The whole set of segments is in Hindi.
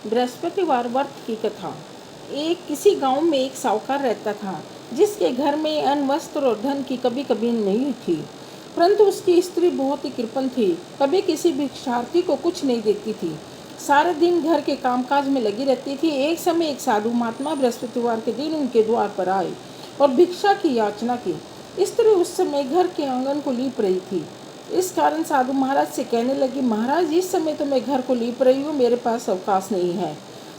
बृहस्पतिवार व्रत की कथा। किसी गांव में एक साहूकार रहता था, जिसके घर में अन्न, वस्त्र और धन की कभी कभी नहीं थी। परंतु उसकी स्त्री बहुत ही कृपण थी, कभी किसी भिक्षार्थी को कुछ नहीं देती थी। सारा दिन घर के कामकाज में लगी रहती थी। एक समय एक साधु महात्मा बृहस्पतिवार के दिन उनके द्वार पर आए और भिक्षा की याचना की। स्त्री उस समय घर के आंगन को लीप रही थी। इस कारण साधु महाराज से कहने लगी, महाराज, इस समय तो मैं घर को लीप रही हूँ, मेरे पास अवकाश नहीं है।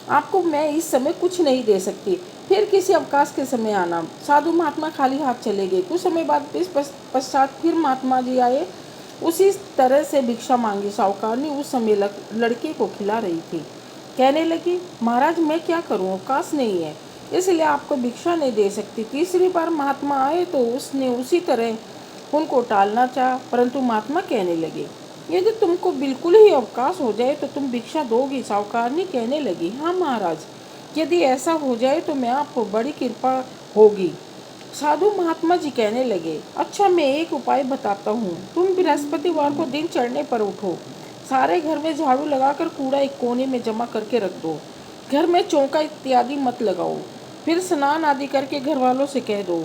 आपको मैं इस समय कुछ नहीं दे सकती, फिर किसी अवकाश के समय आना। साधु महात्मा खाली हाथ चले गए। कुछ समय बाद इस पश्चात फिर महात्मा जी आए। उसी तरह से भिक्षा मांगी। साहूकारनी उस समय लड़के को खिला रही थी। कहने लगी, महाराज, मैं क्या करूं, अवकाश नहीं है, इसलिए आपको भिक्षा नहीं दे सकती। तीसरी बार महात्मा आए तो उसने उसी तरह उनको टालना चाहा, परंतु महात्मा कहने लगे, यदि तुमको बिल्कुल ही अवकाश हो जाए तो तुम भिक्षा दोगी। साहूकारनी कहने लगी, हाँ महाराज, यदि ऐसा हो जाए तो मैं आपको बड़ी कृपा होगी। साधु महात्मा जी कहने लगे, अच्छा, मैं एक उपाय बताता हूँ। तुम बृहस्पतिवार को दिन चढ़ने पर उठो, सारे घर में झाड़ू लगाकर कूड़ा एक कोने में जमा करके रख दो। घर में चौका इत्यादि मत लगाओ। फिर स्नान आदि करके घर वालों से कह दो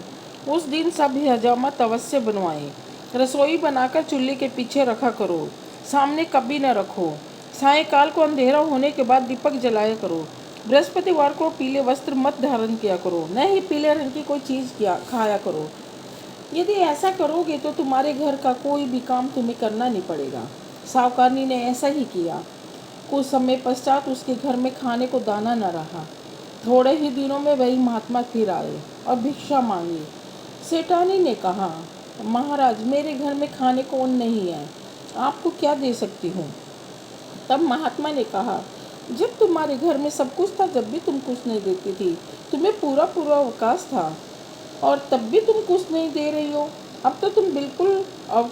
उस दिन सब हजामत अवश्य बनवाएं। रसोई बनाकर चूल्हे के पीछे रखा करो, सामने कभी न रखो। सायंकाल को अंधेरा होने के बाद दीपक जलाया करो। बृहस्पतिवार को पीले वस्त्र मत धारण किया करो, न ही पीले रंग की कोई चीज़ खाया करो। यदि ऐसा करोगे तो तुम्हारे घर का कोई भी काम तुम्हें करना नहीं पड़ेगा। साहूकारनी ने ऐसा ही किया। कुछ समय पश्चात उसके घर में खाने को दाना न रहा। थोड़े ही दिनों में वही महात्मा फिर आए और भिक्षा मांगी। सेठानी ने कहा, महाराज, मेरे घर में खाने को अन्न नहीं है, आपको क्या दे सकती हूँ। तब महात्मा ने कहा, जब तुम्हारे घर में सब कुछ था, जब भी तुम कुछ नहीं देती थी, तुम्हें पूरा पूरा अवकाश था, और तब भी तुम कुछ नहीं दे रही हो। अब तो तुम बिल्कुल अब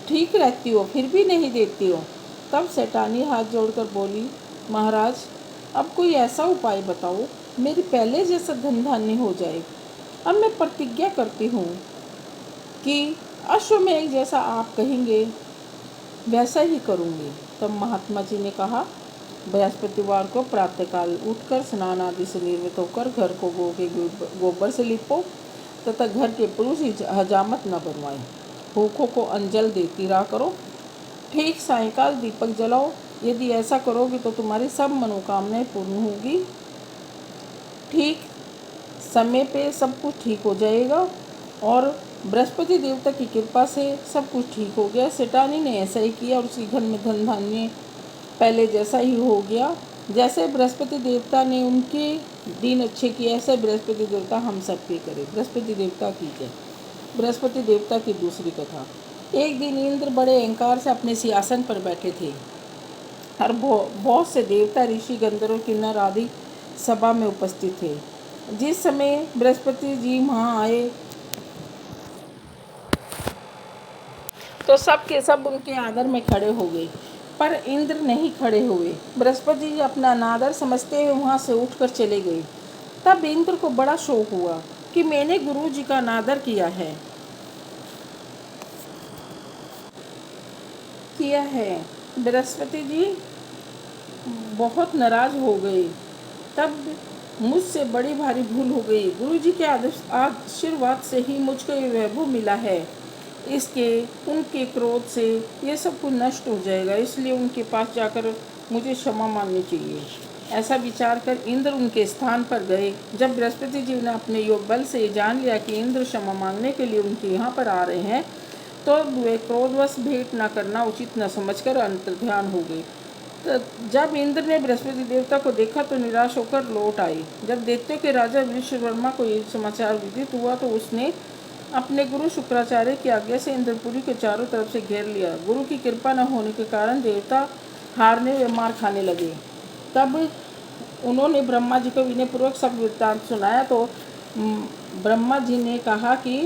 ठीक रहती हो, फिर भी नहीं देती हो। तब सेठानी हाथ जोड़कर बोली, महाराज, अब कोई ऐसा उपाय बताओ, मेरी पहले जैसा धन धान्य हो जाए। अब मैं प्रतिज्ञा करती हूँ कि अश्वमेध जैसा आप कहेंगे वैसा ही करूँगी। तब महात्मा जी ने कहा, बृहस्पतिवार को प्रातःकाल उठकर स्नान आदि से निर्मित होकर घर को गोबर से लिपो तथा घर के पुरुष हजामत न बनवाएं। भूखों को अंजल देती रहा करो। ठीक सायंकाल दीपक जलाओ। यदि ऐसा करोगे तो तुम्हारी सब मनोकामनाएं पूर्ण होगी। ठीक समय पे सब कुछ ठीक हो जाएगा और बृहस्पति देवता की कृपा से सब कुछ ठीक हो गया। सेठानी ने ऐसा ही किया और उसके घर में धन धान्य पहले जैसा ही हो गया। जैसे बृहस्पति देवता ने उनके दिन अच्छे किए, ऐसे बृहस्पति देवता हम सब के करे। बृहस्पति देवता की जय। बृहस्पति देवता की दूसरी कथा। एक दिन इंद्र बड़े अहंकार से अपने सिंहासन पर बैठे थे और बहुत से देवता, ऋषि, गंधर्व, किन्नर आदि सभा में उपस्थित थे। जिस समय बृहस्पति जी वहाँ आए तो सब के सब उनके आदर में खड़े हो गए, पर इंद्र नहीं खड़े हुए। बृहस्पति जी अपना अनादर समझते हुए वहाँ से उठकर चले गए। तब इंद्र को बड़ा शौक हुआ कि मैंने गुरु जी का अनादर किया है। बृहस्पति जी बहुत नाराज हो गए। तब मुझसे बड़ी भारी भूल हो गई। गुरु जी के आशीर्वाद से ही मुझको ये वैभव मिला है। उनके क्रोध से ये सब कुछ नष्ट हो जाएगा, इसलिए उनके पास जाकर मुझे क्षमा मांगनी चाहिए। ऐसा विचार कर इंद्र उनके स्थान पर गए। जब बृहस्पति जी ने अपने योग बल से जान लिया कि इंद्र क्षमा मांगने के लिए उनके यहाँ पर आ रहे हैं, तो वे क्रोधवश भेंट न करना उचित न समझकर अंतर्ध्यान हो गए। तो जब इंद्र ने बृहस्पति देवता को देखा तो निराश होकर लौट आए। जब दैत्यों के राजा विश्वकर्मा को ये समाचार विदित हुआ तो उसने अपने गुरु शुक्राचार्य की आज्ञा से इंद्रपुरी को चारों तरफ से घेर लिया। गुरु की कृपा न होने के कारण देवता हारने व मार खाने लगे। तब उन्होंने ब्रह्मा जी को विनयपूर्वक सब वृत्तांत सुनाया तो ब्रह्मा जी ने कहा कि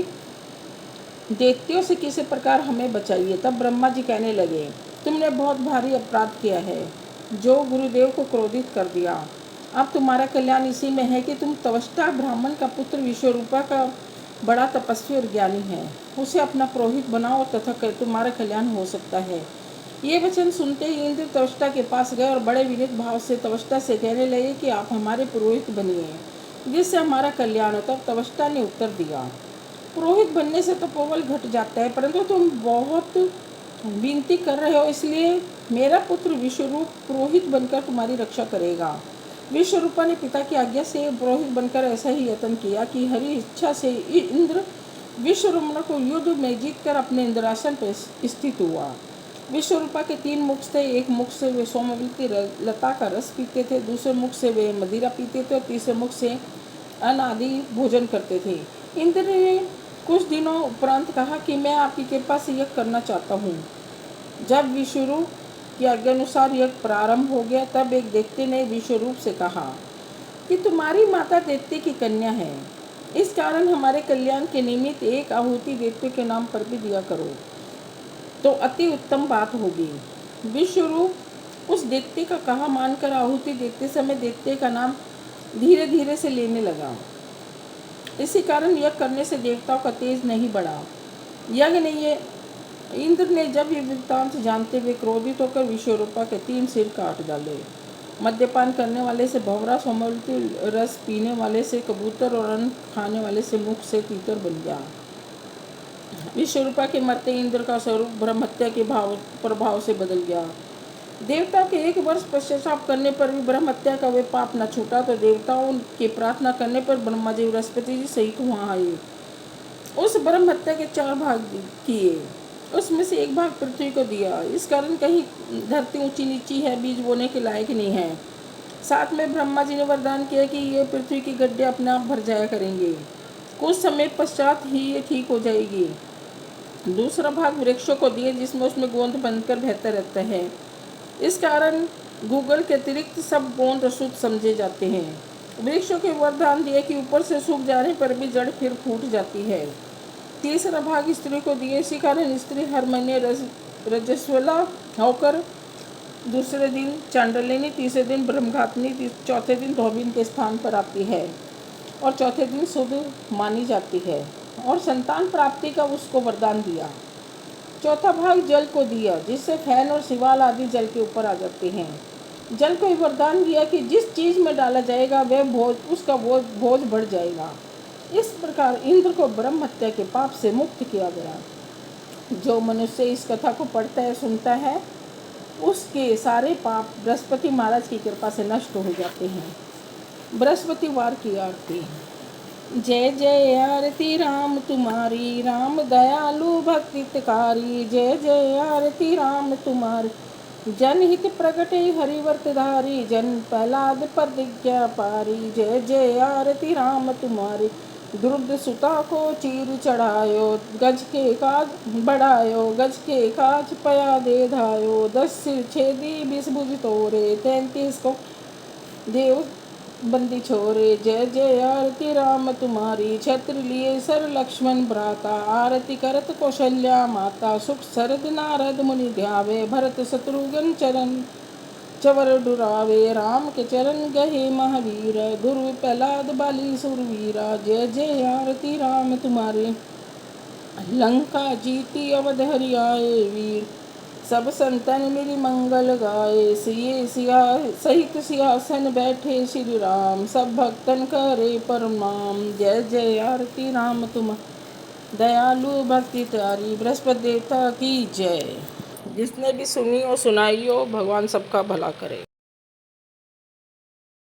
दैत्यों से किसी प्रकार हमें बचाइए। तब ब्रह्मा जी कहने लगे, तुमने बहुत भारी अपराध किया है, जो गुरुदेव को क्रोधित कर दिया। अब तुम्हारा कल्याण इसी में है कि तुम तवष्टा ब्राह्मण का पुत्र विश्वरूपा का बड़ा तपस्वी और ज्ञानी है, उसे अपना पुरोहित बनाओ तथा तुम्हारा कल्याण हो सकता है। ये वचन सुनते ही इंद्र त्वष्टा के पास गए और बड़े विनीत भाव से त्वष्टा से कहने लगे कि आप हमारे पुरोहित बनिए, जिससे हमारा कल्याण हो। तब त्वष्टा ने उत्तर दिया, पुरोहित बनने से तपोबल घट जाता है, परंतु तुम बहुत विनती कर रहे हो, इसलिए मेरा पुत्र विश्वरूप पुरोहित बनकर तुम्हारी रक्षा करेगा। विश्वरूपा ने पिता की आज्ञा से पुरोहित बनकर ऐसा ही यत्न किया कि हरि इच्छा से इंद्र विश्वरूपा को युद्ध में जीतकर अपने इंद्रासन पर स्थित हुआ। विश्वरूपा के 3 मुख थे। एक मुख से वे सोमवती लता का रस पीते थे, दूसरे मुख से वे मदिरा पीते थे और तीसरे मुख से अन्न आदि भोजन करते थे। इंद्र ने कुछ दिनों उपरांत कहा कि मैं आपकी कृपा से यज्ञ करना चाहता हूँ। जब विश्वरूप की आज्ञा अनुसार यज्ञ प्रारंभ हो गया, तब एक दैत्य ने विश्वरूप से कहा कि तुम्हारी माता दैत्य की कन्या है, इस कारण हमारे कल्याण के निमित्त एक आहुति दैत्य के नाम पर भी दिया करो तो अति उत्तम बात होगी। विश्वरूप उस दैत्य का कहा मानकर आहुति देते समय दैत्य का नाम धीरे धीरे से लेने लगा। इसी कारण यज्ञ करने से देवताओं का तेज नहीं बढ़ा। यज्ञ नहीं, इंद्र ने जब ये वृत्तांत जानते हुए क्रोधित होकर विश्वरूपा के 3 सिर काट डाले। मद्यपान करने वाले से भंवरा, सोमवती रस पीने वाले से कबूतर और अन्न खाने वाले से मुख से तीतर बन गया। विश्वरूपा के मरते इंद्र का स्वरूप ब्रह्महत्या के प्रभाव से बदल गया। देवताओं के 1 वर्ष पश्चाताप करने पर भी ब्रह्महत्या का वे पाप न छूटा, तो देवताओं के प्रार्थना करने पर ब्रह्मा जी बृहस्पति जी सहित वहाँ आए। उस ब्रह्महत्या के 4 भाग किए, उसमें से 1 भाग पृथ्वी को दिया। इस कारण कहीं धरती ऊंची नीची है, बीज बोने के लायक नहीं है। साथ में ब्रह्मा जी ने वरदान किया कि ये पृथ्वी की गड्ढे अपने आप भर जाया करेंगे, कुछ समय पश्चात ही ये ठीक हो जाएगी। दूसरा भाग वृक्षों को दिए, जिसमें उसमें गोंद बनकर बहता रहता है। इस कारण गूगल के अतिरिक्त सब गोंद अशुद्ध समझे जाते हैं। वृक्षों के वरदान दिए कि ऊपर से सूख जाने पर भी जड़ फिर फूट जाती है। तीसरा भाग स्त्री को दिए, इसी कारण स्त्री हर महीने रजस्वला होकर दूसरे दिन चांडलिनी, तीसरे दिन ब्रह्मघातिनी, चौथे दिन धोबिन के स्थान पर आती है और चौथे दिन शुद्ध मानी जाती है, और संतान प्राप्ति का उसको वरदान दिया। चौथा भाग जल को दिया, जिससे फैन और शिवाल आदि जल के ऊपर आ जाते हैं। जल को वरदान दिया कि जिस चीज में डाला जाएगा वह उसका बोझ बढ़ जाएगा। इस प्रकार इंद्र को ब्रह्महत्या के पाप से मुक्त किया गया। जो मनुष्य इस कथा को पढ़ता है, सुनता है, उसके सारे पाप बृहस्पति महाराज की कृपा से नष्ट हो जाते हैं। बृहस्पतिवार की आरती। जय जय आरती राम तुम्हारी, राम दयालु भक्ति हितकारी। जय जय आरती राम तुम्हारी, जनहित प्रगटे हरिवर्तधारी। जन प्रहलाद प्रतिज्ञा पारी। जय जय आरती राम तुम्हारी, द्रुद सुता को चीर चढ़ायो। गज के काज बढ़ायो, गज के काज पया दे धायो। 10 सिर छेदी 20 भुज तोरे, 33 को देव बंदी छोरे। जय जय आरती राम तुम्हारी, छत्र लिए सर लक्ष्मण भ्राता। आरती करत कौशल्या माता, सुख सरद नारद मुनि ध्यावे। भरत शत्रुघ्न चरण चवर डुरावे, राम के चरण गहे महावीर। गुरु प्रहलाद बाली सुरवीरा। जय जय आरती राम तुम्हारी, लंका जीती अवध हरि आए वीर। सब संतन मिली मंगल गाए, सिए सिया सहित सिंहासन बैठे श्री राम। सब भक्तन करे परनाम। जय जय आरती राम तुम, दयालु भक्ति तारी। बृहस्पति देवता की जय। जिसने भी सुनी और सुनाई हो, भगवान सबका भला करे।